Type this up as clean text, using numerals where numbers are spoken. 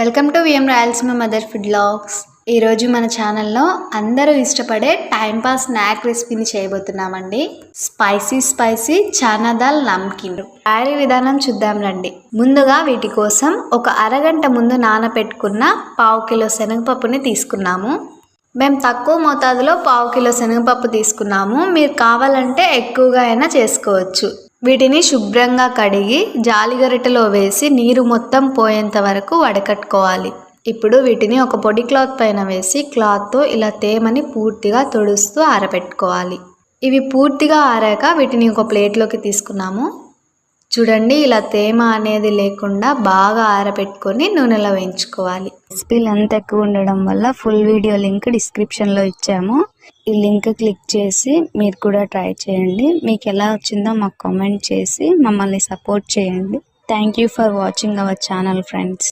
Welcome to VM Rayalaseema mother food vlogs. ఈరోజు మన ఛానల్లో అందరూ ఇష్టపడే టైంపాస్ స్నాక్ రెసిపీని చేయబోతున్నామండి. స్పైసీ చనా దాల్ నమ్కీన్. తయారీ విధానం చూద్దాం రండి. ముందుగా వీటి కోసం ఒక అరగంట ముందు నానబెట్టుకున్న 1/2 కిలో శనగపప్పుని తీసుకున్నాము. మేము తక్కువ మోతాదులో 1/2 కిలో శనగపప్పు తీసుకున్నాము. మీరు కావాలంటే ఎక్కువగా అయినా చేసుకోవచ్చు. వీటిని శుభ్రంగా కడిగి జాలిగరిటెలో వేసి నీరు మొత్తం పోయేంత వరకు వడకట్టుకోవాలి. ఇప్పుడు వీటిని ఒక పొడి క్లాత్ పైన వేసి క్లాత్తో ఇలా తేమని పూర్తిగా తుడుస్తూ ఆరబెట్టుకోవాలి. ఇవి పూర్తిగా ఆరాక వీటిని ఒక ప్లేట్లోకి తీసుకున్నాము. చూడండి, ఇలా తేమ అనేది లేకుండా బాగా ఆరబెట్టుకొని నూనెలో వేయించుకోవాలి. రెసిపీ లెంత్ ఎక్కువ ఉండడం వల్ల ఫుల్ వీడియో లింక్ డిస్క్రిప్షన్లో ఇచ్చాము. ఈ లింక్ క్లిక్ చేసి మీరు కూడా ట్రై చేయండి. మీకు ఎలా వచ్చిందో మాకు కామెంట్ చేసి మమ్మల్ని సపోర్ట్ చేయండి. Thank you for watching our channel friends.